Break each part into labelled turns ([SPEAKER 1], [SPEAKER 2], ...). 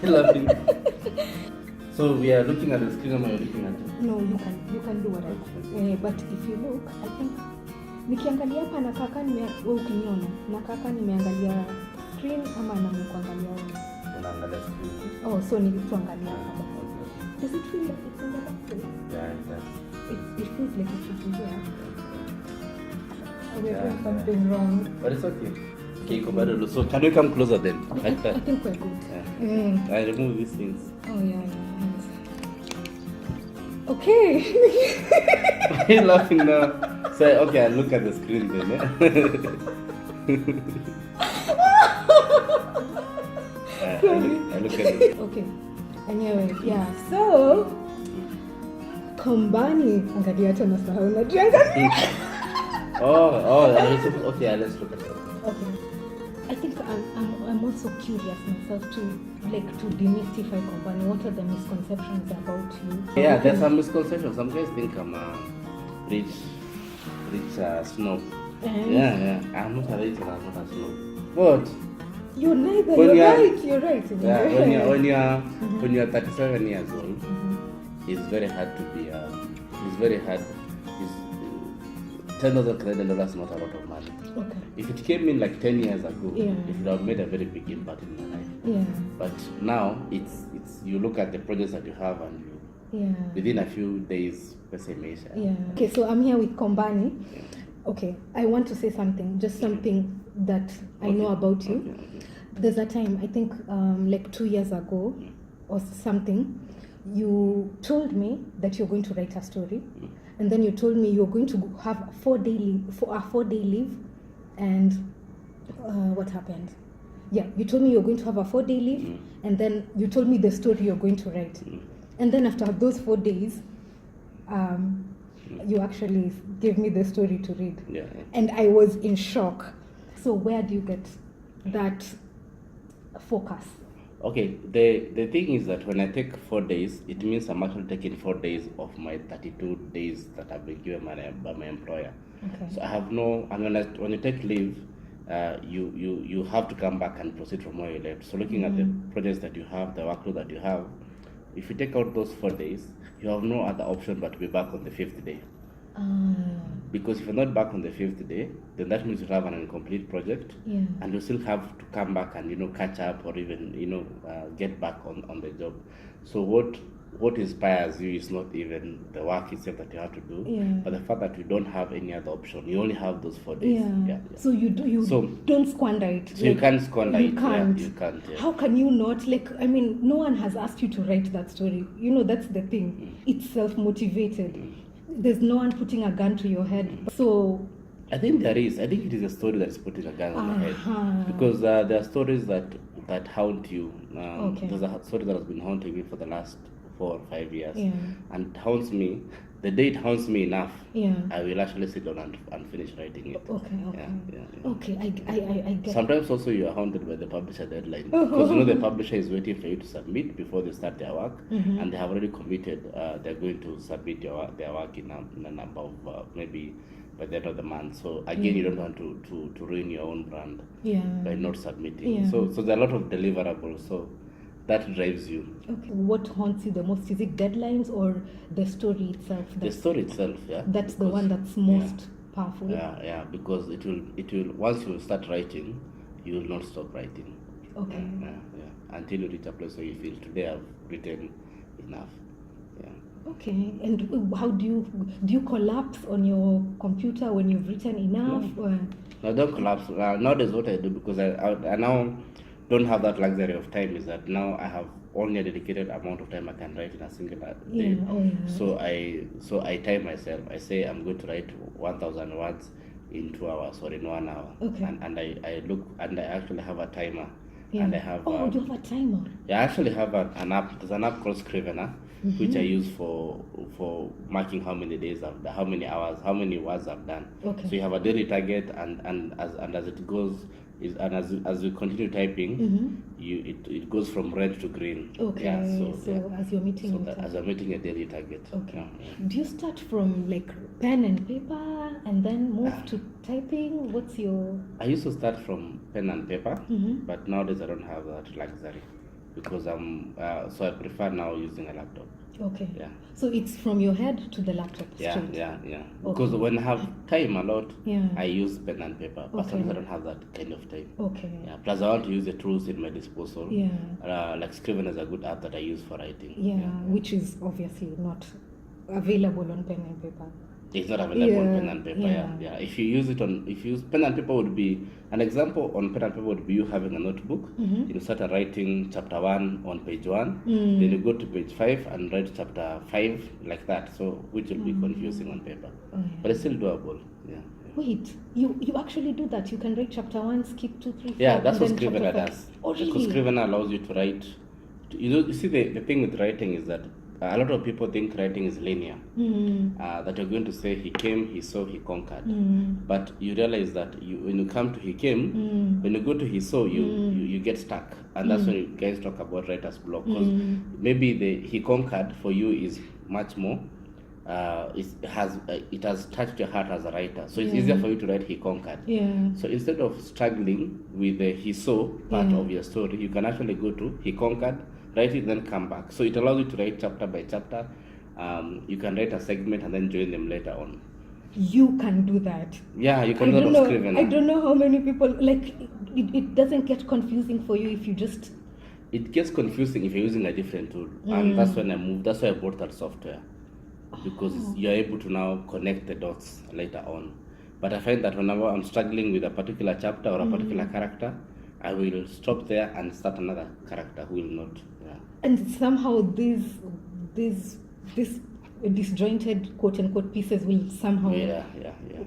[SPEAKER 1] Laughing. So we are looking at the screen, or are you looking at it?
[SPEAKER 2] No, you can do whatever. But if you look, I think nikiangalia hapa na kaka wewe ukiniona na kaka nimeangalia screen ama na kuangalia wewe.
[SPEAKER 1] Unaangalia screen.
[SPEAKER 2] Oh, so nilituangalia hapa. Does it feel like it's in the back?
[SPEAKER 1] Yeah, it does.
[SPEAKER 2] It feels like it's in here. We're doing something wrong.
[SPEAKER 1] But it's okay. Okay, Kombani. So can we come closer then?
[SPEAKER 2] I think we're good.
[SPEAKER 1] Yeah. I remove these things.
[SPEAKER 2] Oh yeah. Okay.
[SPEAKER 1] Why are you laughing now? So okay, I look at the screen then. I look at it.
[SPEAKER 2] Okay. Anyway, yeah. So Kombani, angalia tena sahau na jiangalia.
[SPEAKER 1] Okay, let's look at it.
[SPEAKER 2] Okay. I think I'm also curious myself to demystify Kombani. What are the misconceptions about you?
[SPEAKER 1] Yeah, there's some misconceptions. Some guys think I'm a rich snob. Yeah. I'm not a rich and I'm not a snob. But
[SPEAKER 2] you're neither. You're right.
[SPEAKER 1] Yeah, when you're 37 years old, it's very hard to be. It's very hard. $10,000 Canadian dollars not a lot of money.
[SPEAKER 2] Okay.
[SPEAKER 1] If it came in like 10 years ago,
[SPEAKER 2] yeah,
[SPEAKER 1] it would have made a very big impact in my life.
[SPEAKER 2] Yeah.
[SPEAKER 1] But now it's you look at the projects that you have and within a few days,
[SPEAKER 2] yeah. Okay, so I'm here with Kombani. Yeah. Okay, I want to say something, just something that I know about you. Okay. There's a time, I think like 2 years ago or something, you told me that you're going to write a story. And then you told me you're going to have a 4-day leave, and what happened? Yeah, you told me you're going to have a 4-day leave, and then you told me the story you're going to write. And then after those 4 days, you actually gave me the story to read.
[SPEAKER 1] Yeah.
[SPEAKER 2] And I was in shock. So where do you get that focus?
[SPEAKER 1] Okay, the thing is that when I take 4 days, it means I'm actually taking 4 days of my 32 days that I've been given by my employer.
[SPEAKER 2] Okay.
[SPEAKER 1] So I have no, and when you take leave, you have to come back and proceed from where you left. So looking at the projects that you have, the workload that you have, if you take out those 4 days, you have no other option but to be back on the 5th day. Because if you're not back on the 5th day, then that means you have an incomplete project, and you still have to come back and catch up or even get back on the job. So what inspires you is not even the work itself that you have to do, but the fact that you don't have any other option. You only have those 4 days. Yeah.
[SPEAKER 2] So you don't squander it.
[SPEAKER 1] So you can't squander it.
[SPEAKER 2] Can't.
[SPEAKER 1] You can't. Yeah.
[SPEAKER 2] How can you not? No one has asked you to write that story. That's the thing. It's self-motivated. There's no one putting a gun to your head. So
[SPEAKER 1] I think there is. I think it is a story that is putting a gun on your head, because there are stories that haunt you. There's a story that has been haunting me for the last 4 or 5 years, and it haunts me. The day it haunts me enough, I will actually sit down and finish writing it.
[SPEAKER 2] Okay, I get.
[SPEAKER 1] Sometimes also you are haunted by the publisher deadline, because the publisher is waiting for you to submit before they start their work, and they have already committed. They're going to submit their work in a number of maybe by the end of the month. So again, you don't want to ruin your own brand by not submitting. So there are a lot of deliverables. So that drives you.
[SPEAKER 2] Okay. What haunts you the most? Is it deadlines or the story itself?
[SPEAKER 1] The story itself, yeah.
[SPEAKER 2] That's the one that's most powerful.
[SPEAKER 1] Yeah, because it will once you start writing, you will not stop writing.
[SPEAKER 2] Okay.
[SPEAKER 1] Until you reach a place where you feel today I've written enough. Yeah.
[SPEAKER 2] Okay. And how do you collapse on your computer when you've written enough?
[SPEAKER 1] No, don't collapse. Nowadays what I do, because I now don't have that luxury of time, is that now I have only a dedicated amount of time I can write in a single day. So I time myself. I say I'm going to write 1,000 words in 2 hours or in 1 hour.
[SPEAKER 2] Okay.
[SPEAKER 1] And I look, and I actually have a timer. And I have
[SPEAKER 2] you have a timer?
[SPEAKER 1] Yeah, I actually have an app. There's an app called Scrivener, which I use for marking how many days I've done, how many hours, how many words I've done.
[SPEAKER 2] Okay.
[SPEAKER 1] So you have a daily target, and as it goes, And as you continue typing, it goes from red to green.
[SPEAKER 2] Okay.
[SPEAKER 1] Yeah,
[SPEAKER 2] So as you're meeting your
[SPEAKER 1] as you're meeting a daily target.
[SPEAKER 2] Okay.
[SPEAKER 1] Yeah.
[SPEAKER 2] Do you start from like pen and paper and then move to typing? What's your...
[SPEAKER 1] I used to start from pen and paper, but nowadays I don't have that luxury because so I prefer now using a laptop.
[SPEAKER 2] Okay.
[SPEAKER 1] Yeah.
[SPEAKER 2] So it's from your head to the laptop
[SPEAKER 1] Yeah,
[SPEAKER 2] straight?
[SPEAKER 1] yeah. Because when I have time a lot,
[SPEAKER 2] Yeah.
[SPEAKER 1] I use pen and paper, but
[SPEAKER 2] Okay.
[SPEAKER 1] sometimes I don't have that kind of time.
[SPEAKER 2] Okay.
[SPEAKER 1] Yeah. Plus, I want to use the tools in my disposal.
[SPEAKER 2] Yeah.
[SPEAKER 1] Like Scriven is a good app that I use for writing.
[SPEAKER 2] Yeah, which is obviously not available on pen and paper.
[SPEAKER 1] It's not available on pen and paper. Yeah. If you use pen and paper, would be an example on pen and paper would be you having a notebook. You start writing chapter 1 on page 1, then you go to page 5 and write chapter 5 like that. So which will be confusing on paper, but it's still doable. Yeah.
[SPEAKER 2] Wait, you actually do that? You can write chapter 1, skip 2, 3, 4.
[SPEAKER 1] Yeah, that's what Scriven does.
[SPEAKER 2] Oh, really?
[SPEAKER 1] Because Scriven allows you to write. You see, the thing with writing is that a lot of people think writing is linear. That you're going to say he came, he saw, he conquered. But you realize that when you come to he came, when you go to he saw, you get stuck. And that's when you guys talk about writer's block. Because maybe the he conquered for you is much more. It has touched your heart as a writer. So it's easier for you to write he conquered.
[SPEAKER 2] Yeah.
[SPEAKER 1] So instead of struggling with the he saw part of your story, you can actually go to he conquered, write it, then come back. So it allows you to write chapter by chapter. You can write a segment and then join them later on.
[SPEAKER 2] You can do that.
[SPEAKER 1] Yeah, you can do that on Scrivener.
[SPEAKER 2] I don't know how many people, like, it doesn't get confusing for you if you just...
[SPEAKER 1] It gets confusing if you're using a different tool. And that's when I moved. That's why I bought that software. Because you're able to now connect the dots later on. But I find that whenever I'm struggling with a particular chapter or a particular character, I will stop there and start another character who will not. Yeah.
[SPEAKER 2] And somehow these disjointed quote unquote pieces will somehow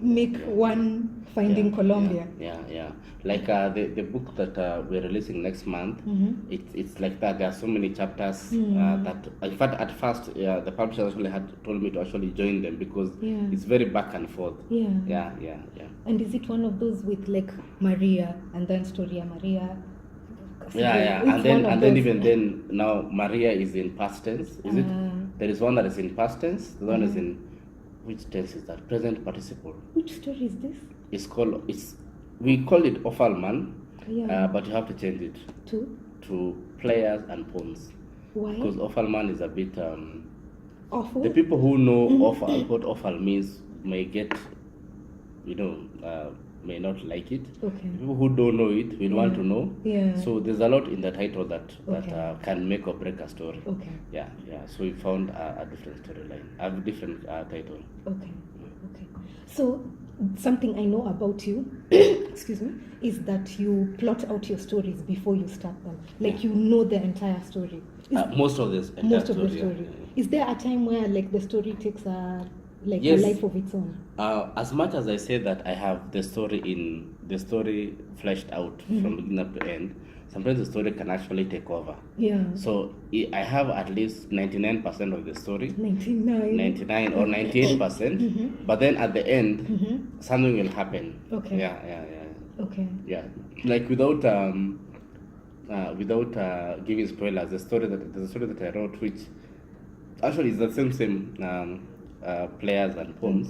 [SPEAKER 2] make one Finding Colombia.
[SPEAKER 1] Yeah. Like the book that we're releasing next month, it's like that. There are so many chapters that, in fact, at first, the publisher actually had told me to actually join them because it's very back and forth. Yeah.
[SPEAKER 2] And is it one of those with like Maria and then Storia Maria?
[SPEAKER 1] Yeah. And then even then, now Maria is in past tense. Is it? There is one that is in past tense. The one is in, which tense is that? Present participle.
[SPEAKER 2] Which story is this?
[SPEAKER 1] We call it Offalman, but you have to change it to players and pawns.
[SPEAKER 2] Why?
[SPEAKER 1] Because Offalman is a bit
[SPEAKER 2] awful.
[SPEAKER 1] The people who know what offal means may get, may not like it.
[SPEAKER 2] Okay.
[SPEAKER 1] The people who don't know it will want to know.
[SPEAKER 2] Yeah.
[SPEAKER 1] So there's a lot in the title that can make or break a story.
[SPEAKER 2] Okay.
[SPEAKER 1] Yeah. So we found a different storyline, a different title.
[SPEAKER 2] Okay. So something I know about you, excuse me, is that you plot out your stories before you start them. Like you know the entire story.
[SPEAKER 1] Most of the story.
[SPEAKER 2] Yeah. Is there a time where like the story takes a life of its own?
[SPEAKER 1] As much as I say that I have the story fleshed out from beginning up to end, sometimes the story can actually take over. Yeah. So I have at least 99% of the story. 99 or 98%. But then at the end, something will happen.
[SPEAKER 2] Okay.
[SPEAKER 1] Yeah.
[SPEAKER 2] Okay.
[SPEAKER 1] Yeah. Like without giving spoilers, there's a story that I wrote, which actually is the same players and pawns,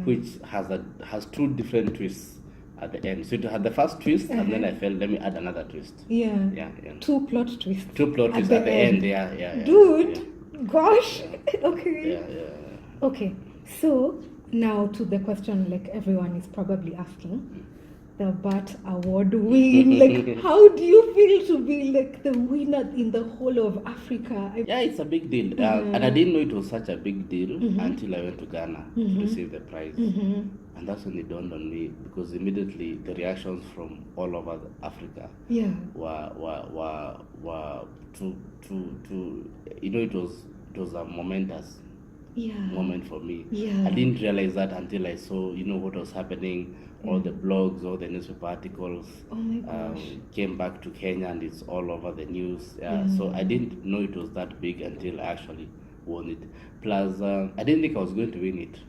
[SPEAKER 1] which has two different twists at the end. So it had the first twist, and then I felt, let me add another twist. Yeah.
[SPEAKER 2] Two plot twists.
[SPEAKER 1] Two plot twists at the end. Yeah.
[SPEAKER 2] Dude, gosh. Okay.
[SPEAKER 1] Yeah.
[SPEAKER 2] Okay. So now to the question, like everyone is probably asking, the BAT Award win. Like, how do you feel to be like the winner in the whole of Africa?
[SPEAKER 1] Yeah, it's a big deal. And I didn't know it was such a big deal until I went to Ghana to receive the prize. And that's when it dawned on me, because immediately the reactions from all over Africa were to it was a momentous moment for me. I didn't realize that until I saw what was happening. All the blogs, all the newspaper articles came back to Kenya, and it's all over the news. So I didn't know it was that big until I actually won it. Plus, I didn't think I was going to win it.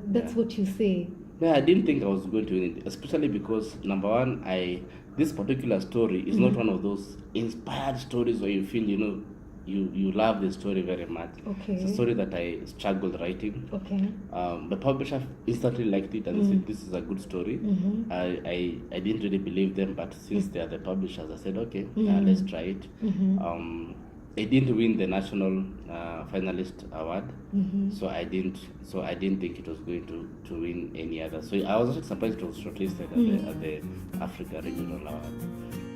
[SPEAKER 2] That's what you say.
[SPEAKER 1] No, I didn't think I was going to win it, especially because number one, this particular story is not one of those inspired stories where you feel you love the story very much.
[SPEAKER 2] Okay.
[SPEAKER 1] It's a story that I struggled writing.
[SPEAKER 2] Okay.
[SPEAKER 1] The publisher instantly liked it and said this is a good story. I didn't really believe them, but since they are the publishers, I said okay, let's try it. I didn't win the national finalist award, so I didn't think it was going to win any other. So I was also surprised it was shortlisted at the Africa Regional Award.